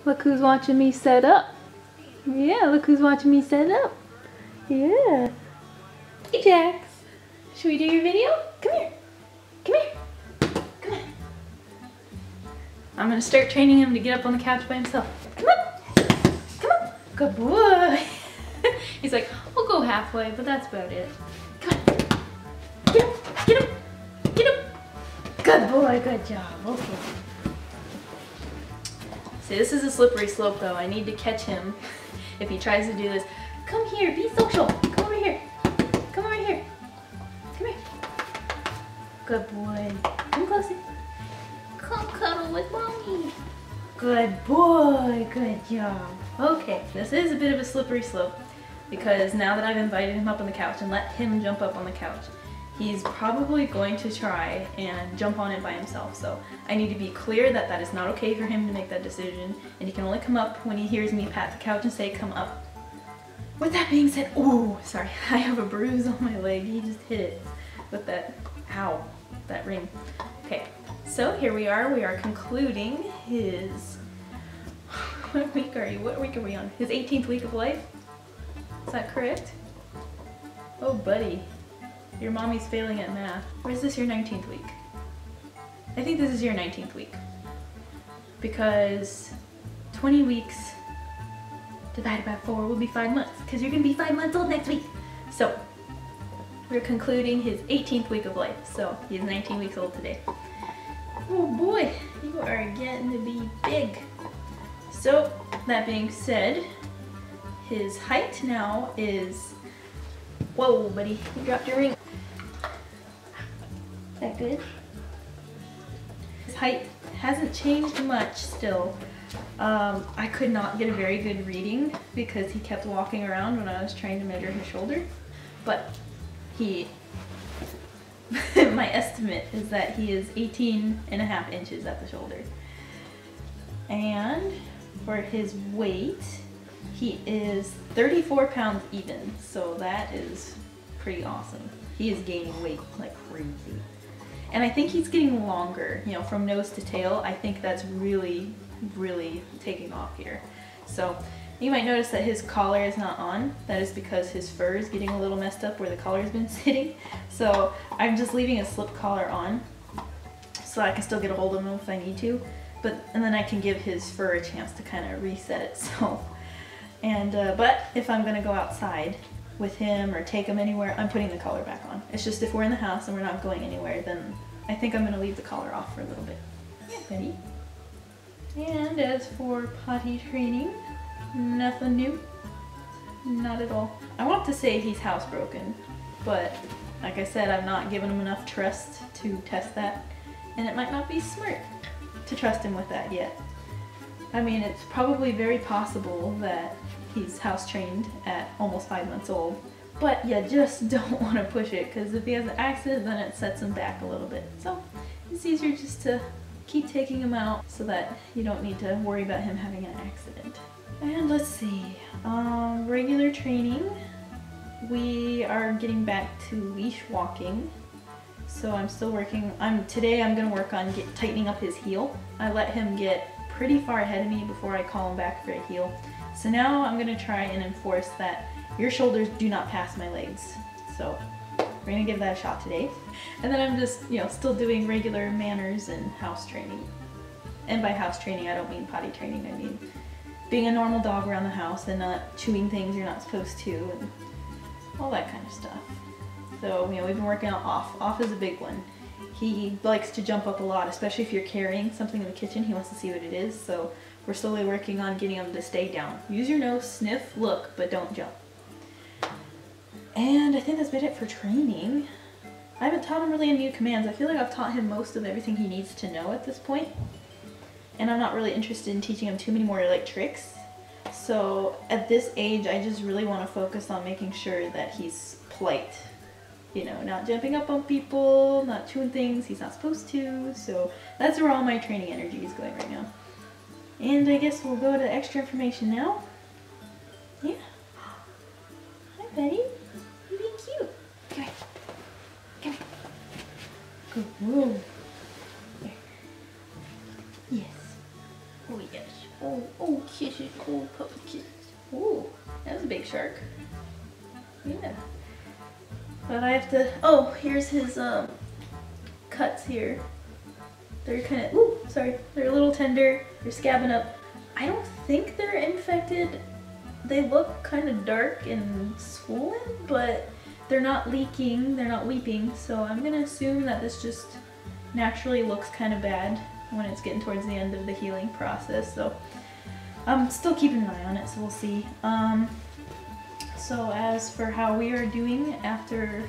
Look who's watching me set up. Yeah, look who's watching me set up. Yeah. Hey, Jax. Should we do your video? Come here. Come here. Come on. I'm gonna start training him to get up on the couch by himself. Come on. Come on. Good boy. He's like, we'll go halfway, but that's about it. Come on. Get up. Get up. Get up. Good boy. Good job. Okay. See, this is a slippery slope though. I need to catch him if he tries to do this. Come here, be social. Come over here. Come over here. Come here. Good boy. Come closer. Come cuddle with mommy. Good boy. Good job. Okay, this is a bit of a slippery slope because now that I've invited him up on the couch and let him jump up on the couch, he's probably going to try and jump on it by himself. So I need to be clear that that is not okay for him to make that decision, and he can only come up when he hears me pat the couch and say come up. With that being said, oh, sorry, I have a bruise on my leg. He just hit it with that, ow, that ring. Okay, so here we are concluding his, what week are you? What week are we on? His 18th week of life? Is that correct? Oh, buddy. Your mommy's failing at math. Or is this your 19th week? I think this is your 19th week. Because 20 weeks divided by 4 will be 5 months. Because you're going to be 5 months old next week. So, we're concluding his 18th week of life. So, he's 19 weeks old today. Oh boy, you are getting to be big. So, that being said, his height now is... Whoa, buddy, you dropped your ring. Is that good? His height hasn't changed much still. I could not get a very good reading because he kept walking around when I was trying to measure his shoulder. But he, my estimate is that he is 18.5 inches at the shoulder. And for his weight, he is 34 pounds even, so that is pretty awesome. He is gaining weight like crazy. And I think he's getting longer, you know, from nose to tail. I think that's really, really taking off here. So you might notice that his collar is not on. That is because his fur is getting a little messed up where the collar's been sitting. So I'm just leaving a slip collar on so I can still get a hold of him if I need to. And then I can give his fur a chance to kind of reset itself. And, but if I'm gonna go outside with him or take him anywhere, I'm putting the collar back on. It's just if we're in the house and we're not going anywhere, then I think I'm gonna leave the collar off for a little bit. Yeah, buddy. And as for potty training, nothing new. Not at all. I want to say he's housebroken, but like I said, I've not given him enough trust to test that, and it might not be smart to trust him with that yet. I mean, it's probably very possible that he's house trained at almost 5 months old, but you just don't want to push it because if he has an accident, then it sets him back a little bit. So it's easier just to keep taking him out so that you don't need to worry about him having an accident. And let's see, regular training, we are getting back to leash walking. So I'm still working, today I'm going to work on tightening up his heel. I let him get pretty far ahead of me before I call him back for a heel. So now I'm going to try and enforce that your shoulders do not pass my legs. So we're going to give that a shot today. And then I'm just, you know, still doing regular manners and house training. And by house training, I don't mean potty training, I mean being a normal dog around the house and not chewing things you're not supposed to and all that kind of stuff. So, you know, we've been working on off. Off is a big one. He likes to jump up a lot, especially if you're carrying something in the kitchen. He wants to see what it is, so we're slowly working on getting him to stay down. Use your nose, sniff, look, but don't jump. And I think that's been it for training. I haven't taught him really any new commands. I feel like I've taught him most of everything he needs to know at this point. And I'm not really interested in teaching him too many more like tricks. So at this age, I just really want to focus on making sure that he's polite. You know, not jumping up on people, not chewing things he's not supposed to. So that's where all my training energy is going right now. And I guess we'll go to extra information now. Yeah. Hi, buddy. You're being cute. Come here. Come here. Good. Whoa. Here. Yes. Oh, yes. Oh, Oh, kisses. Oh, puppy kisses. Ooh, that was a big shark. Yeah. But I have to, oh, here's his cuts here. They're kind of, ooh, sorry, they're a little tender. They're scabbing up. I don't think they're infected. They look kind of dark and swollen, but they're not leaking, they're not weeping. So I'm gonna assume that this just naturally looks kind of bad when it's getting towards the end of the healing process. So I'm still keeping an eye on it, so we'll see. So as for how we are doing after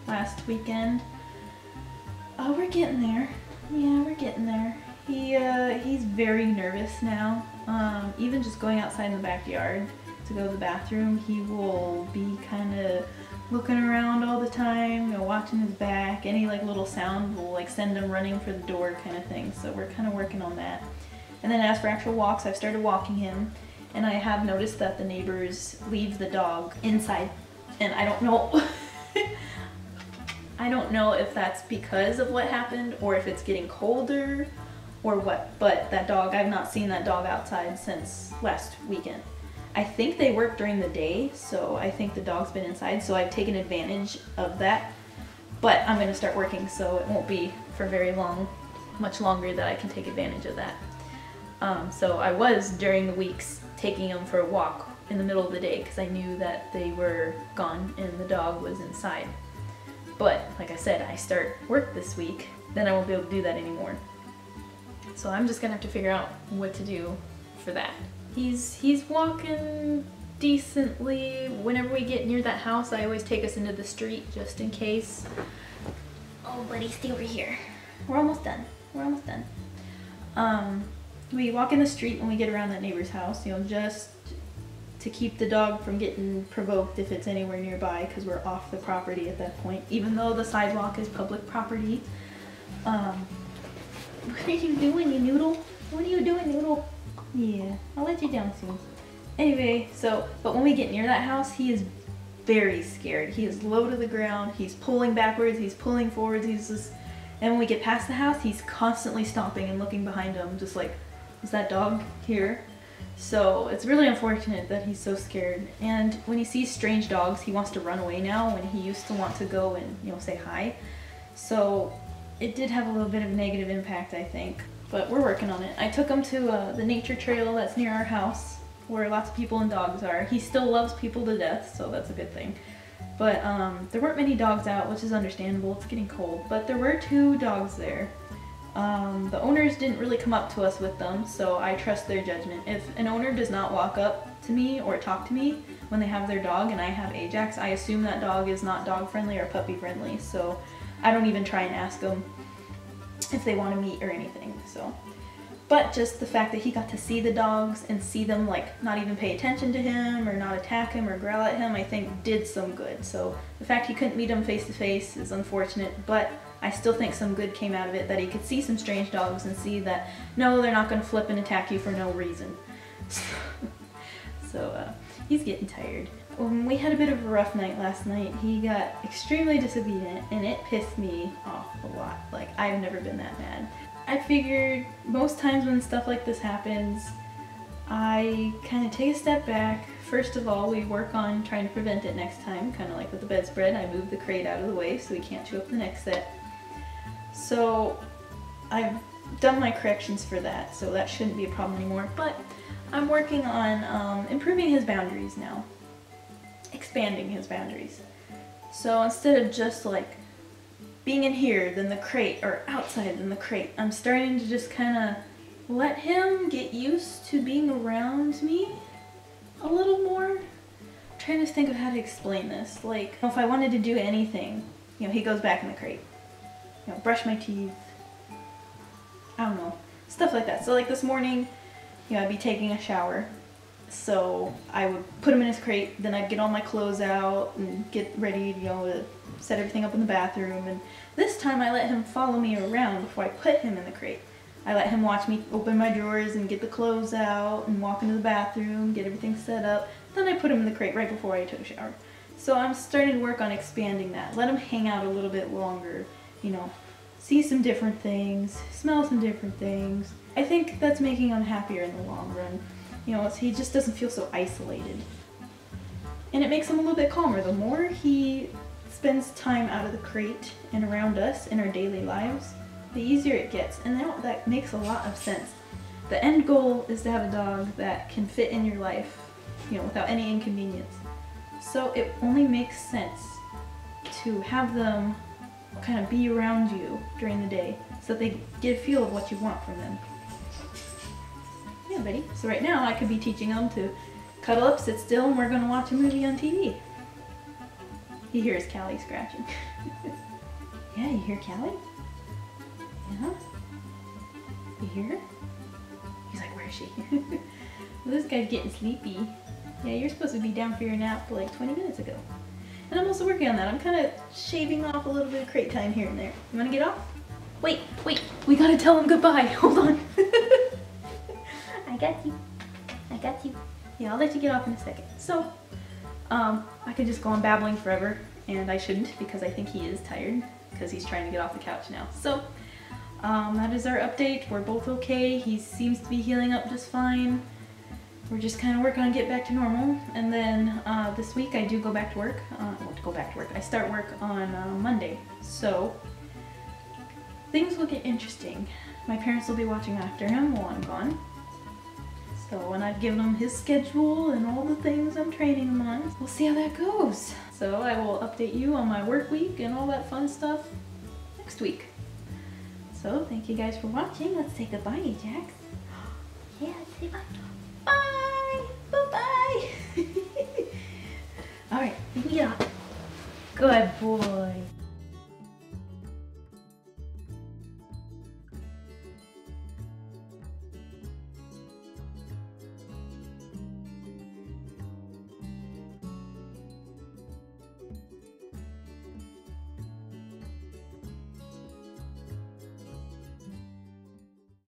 last weekend, we're getting there. Yeah, we're getting there. He's very nervous now. Even just going outside in the backyard to go to the bathroom, he will be kind of looking around all the time, you know, watching his back. Any like little sound will like send him running for the door kind of thing. So we're kind of working on that. And then as for actual walks, I've started walking him, and I have noticed that the neighbors leave the dog inside, and I don't know. I don't know if that's because of what happened or if it's getting colder or what, but that dog, I've not seen that dog outside since last weekend. I think they work during the day, so I think the dog's been inside, so I've taken advantage of that. But I'm gonna start working, so it won't be for very long, much longer that I can take advantage of that. So I was, during the weeks, taking them for a walk in the middle of the day because I knew that they were gone and the dog was inside. But like I said, I start work this week, then I won't be able to do that anymore. So I'm just gonna have to figure out what to do for that. He's walking decently. Whenever we get near that house, I always take us into the street just in case. Oh, buddy, stay over here. We're almost done. We're almost done. We walk in the street when we get around that neighbor's house, you know, just to keep the dog from getting provoked if it's anywhere nearby, because we're off the property at that point, even though the sidewalk is public property. What are you doing, you noodle? What are you doing, noodle? Yeah, I'll let you down soon. Anyway, but when we get near that house, he is very scared. He is low to the ground, he's pulling backwards, he's pulling forwards, he's just, and when we get past the house, he's constantly stopping and looking behind him, just like, is that dog here? So it's really unfortunate that he's so scared. And when he sees strange dogs, he wants to run away now, when he used to want to go and, you know, say hi. So it did have a little bit of negative impact, I think. But we're working on it. I took him to the nature trail that's near our house, where lots of people and dogs are. He still loves people to death, so that's a good thing. But there weren't many dogs out, which is understandable. It's getting cold. But there were 2 dogs there. The owners didn't really come up to us with them, so I trust their judgment. If an owner does not walk up to me or talk to me when they have their dog and I have Ajax, I assume that dog is not dog friendly or puppy friendly, so I don't even try and ask them if they want to meet or anything. So, but just the fact that he got to see the dogs and see them like not even pay attention to him or not attack him or growl at him, I think did some good. So the fact he couldn't meet them face to face is unfortunate, but I still think some good came out of it, that he could see some strange dogs and see that no, they're not going to flip and attack you for no reason. So he's getting tired. When we had a bit of a rough night last night, he got extremely disobedient and it pissed me off a lot. Like, I've never been that mad. I figured most times when stuff like this happens, I kind of take a step back. First of all, we work on trying to prevent it next time, kind of like with the bedspread. I move the crate out of the way so he can't chew up the next set. So I've done my corrections for that, so that shouldn't be a problem anymore. But I'm working on improving his boundaries now, expanding his boundaries. So instead of just like being in here, then the crate, or outside, then the crate, I'm starting to just kind of let him get used to being around me a little more. I'm trying to think of how to explain this. Like, if I wanted to do anything, you know, he goes back in the crate. You know, brush my teeth. I don't know, stuff like that. So like this morning, you know, I'd be taking a shower. So I would put him in his crate, then I'd get all my clothes out and get ready, you know, to set everything up in the bathroom. And this time I let him follow me around before I put him in the crate. I let him watch me open my drawers and get the clothes out and walk into the bathroom, get everything set up. Then I put him in the crate right before I took a shower. So I'm starting to work on expanding that. Let him hang out a little bit longer, you know, see some different things, smell some different things. I think that's making him happier in the long run. You know, he just doesn't feel so isolated. And it makes him a little bit calmer. The more he spends time out of the crate and around us in our daily lives, the easier it gets. And that makes a lot of sense. The end goal is to have a dog that can fit in your life, you know, without any inconvenience. So it only makes sense to have them kind of be around you during the day so that they get a feel of what you want from them. Yeah, buddy. So right now I could be teaching them to cuddle up, sit still, and we're going to watch a movie on TV. He hears Callie scratching. Yeah, you hear Callie? Yeah? You hear her? He's like, where is she? Well, this guy's getting sleepy. Yeah, you're supposed to be down for your nap like 20 minutes ago. And I'm also working on that. I'm kind of shaving off a little bit of crate time here and there. You want to get off? Wait, we gotta tell him goodbye. Hold on. I got you. Yeah, I'll let you get off in a second. So, I could just go on babbling forever, and I shouldn't because I think he is tired because he's trying to get off the couch now. So, that is our update. We're both okay. He seems to be healing up just fine. We're just kind of working on getting back to normal. And then this week I do go back to work. I start work on Monday. So, things will get interesting. My parents will be watching after him while I'm gone. So when I've given him his schedule and all the things I'm training him on, we'll see how that goes. So I will update you on my work week and all that fun stuff next week. So thank you guys for watching. Let's say goodbye, Ajax. Yeah, say bye. Bye! Bye-bye! Alright, you can get off. Good boy.